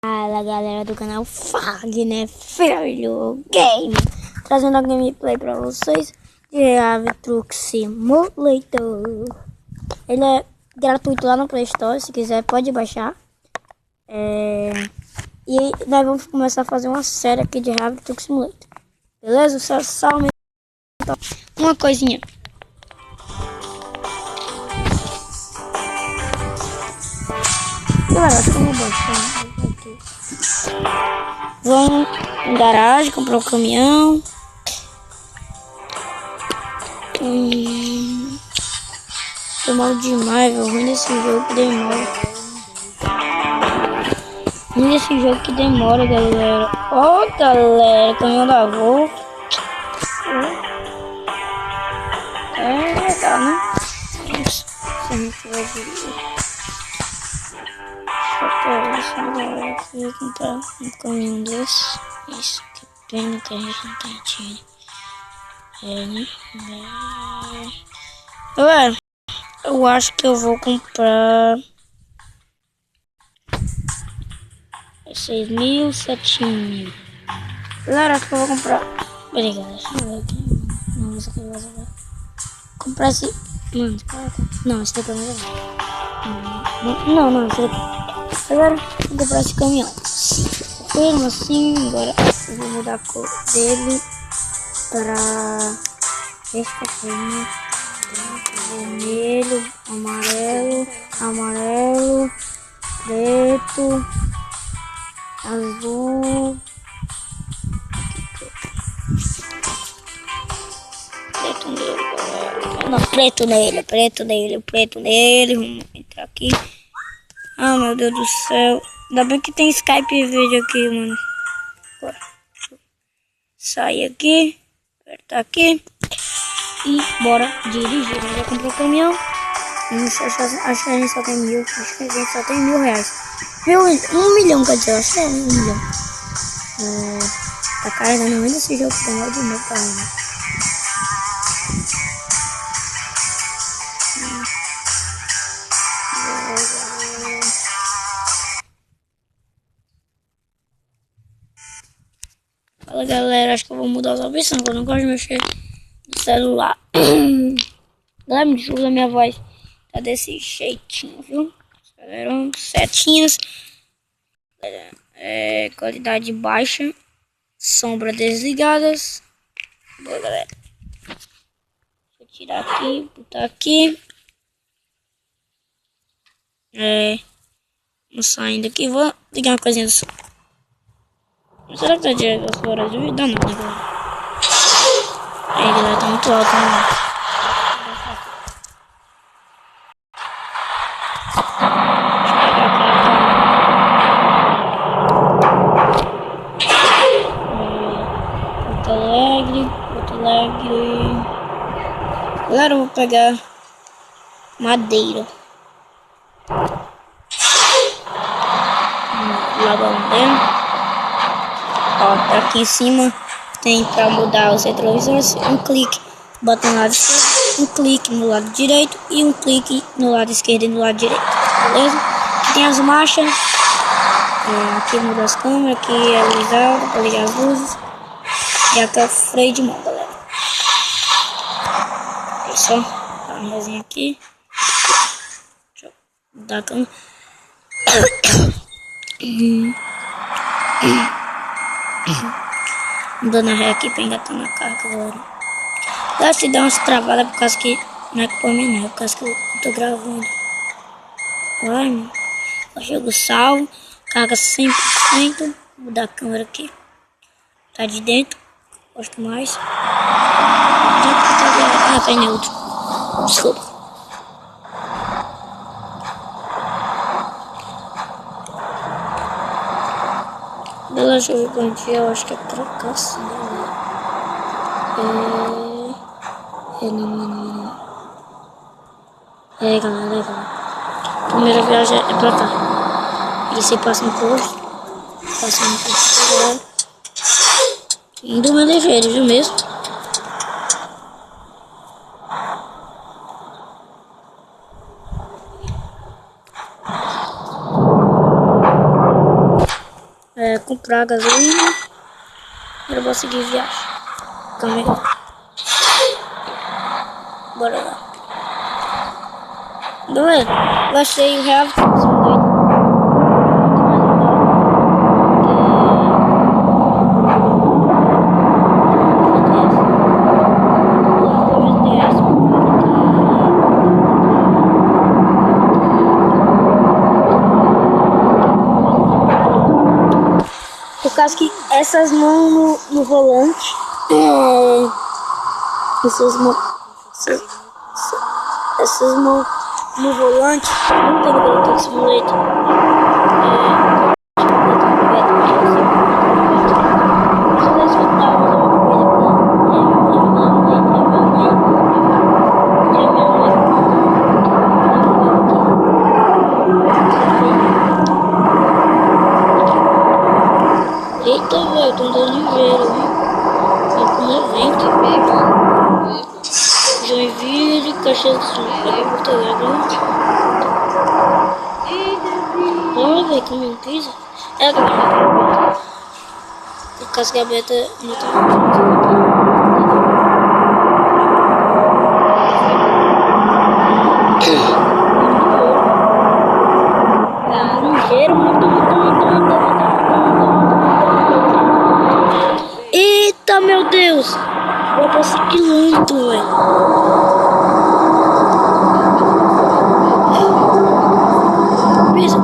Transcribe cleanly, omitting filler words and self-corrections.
Fala galera do canal Fagner Filho Game, trazendo a gameplay pra vocês de Real Truck Simulator. Ele é gratuito lá no Play Store, se quiser pode baixar. E nós vamos começar a fazer uma série aqui de Real Truck Simulator, beleza? Só uma coisinha. Galera, acho que eu vou baixar aqui. Vamos na garagem comprar um caminhão. Demora demais, velho. Ruim desse jogo que demora. Ruim desse jogo que demora, galera. Ó, galera, caminhão da Volvo. É legal, né? Se a gente vai dirigir. Galera, eu ia comprar um caminhão desse. Isso, que pena que a gente não tem dinheiro. Né? Galera, eu acho que eu vou comprar 6.000, 7.000. Galera, acho que eu vou comprar. Peraí, galera, deixa eu ver aqui. Não, isso aqui vai jogar. Comprar esse. Mano, não, esse daqui é mais legal. Não, esse daqui. Agora vou comprar esse caminhão. Mesmo assim, agora eu vou mudar a cor dele para esta cor, vermelho, amarelo, preto, azul, preto nele, galera. Não, preto nele. Vamos entrar aqui. Ah, meu Deus do céu. Ainda bem que tem Skype vídeo aqui, mano. Agora, sair aqui, apertar aqui e bora dirigir. Eu já comprei o caminhão. Acho que a gente só tem mil. Acho que a gente só tem R$1.000. 1 milhão, quer dizer, acho que é 1 milhão. Tá carregando ainda esse jogo que tem de novo, carregando. Fala galera, acho que eu vou mudar as opções, porque eu não gosto de mexer no celular. Galera, me desculpa a minha voz, tá desse jeitinho, viu? Galera, setinhas, qualidade baixa, sombra desligadas. Boa galera, deixa eu tirar aqui, botar aqui. Vamos saindo aqui, vou ligar uma coisinha do som. Será que tá direto as horas de vida? Não, né, galera? Aí, galera, tá muito alto, né? Porto Alegre. Galera, eu vou pegar madeira. Lavando dentro. Ó, aqui em cima tem para mudar os retrovisores, um clique, bota no lado esquerdo, um clique no lado direito e um clique no lado esquerdo e no lado direito, beleza? Aqui tem as marchas, aqui muda as câmeras, aqui é a luz alta para ligar as luzes e aqui é o freio de mão, galera. Olha só, dá uma resinha aqui, deixa eu mudar a câmera. Dando ré aqui pra engatar na carga, galera. Lá se dá umas travadas por causa que não é culpa minha, não, é por causa que eu tô gravando. Ai, mano. Eu chego salvo, carga 100%. Vou mudar a câmera aqui. Tá de dentro, gosto mais. Ah, tá em neutro. Desculpa. Deixa eu ver quanto eu acho que é pra cá sim. Não. Galera. Primeira viagem é pra cá. E você passa no posto. Passa no posto. Indo mais ligeiro, viu mesmo? comprar gasolina. Eu vou seguir viagem. Calma aí. Bora lá. Galera, gastei R$1 por causa que essas mãos no volante, essas mãos no volante, não tem no Euro Simulator. Eita, velho, tô andando ligeiro, viu? Tô com 90. Joinville, Caxias do Sul, Porto Alegre. Olha, velho, comendo pizza. É, galera. O casca aberta não tá ligeiro, muito. Eita, meu Deus! Vai passar quilômetro, velho. Pisa.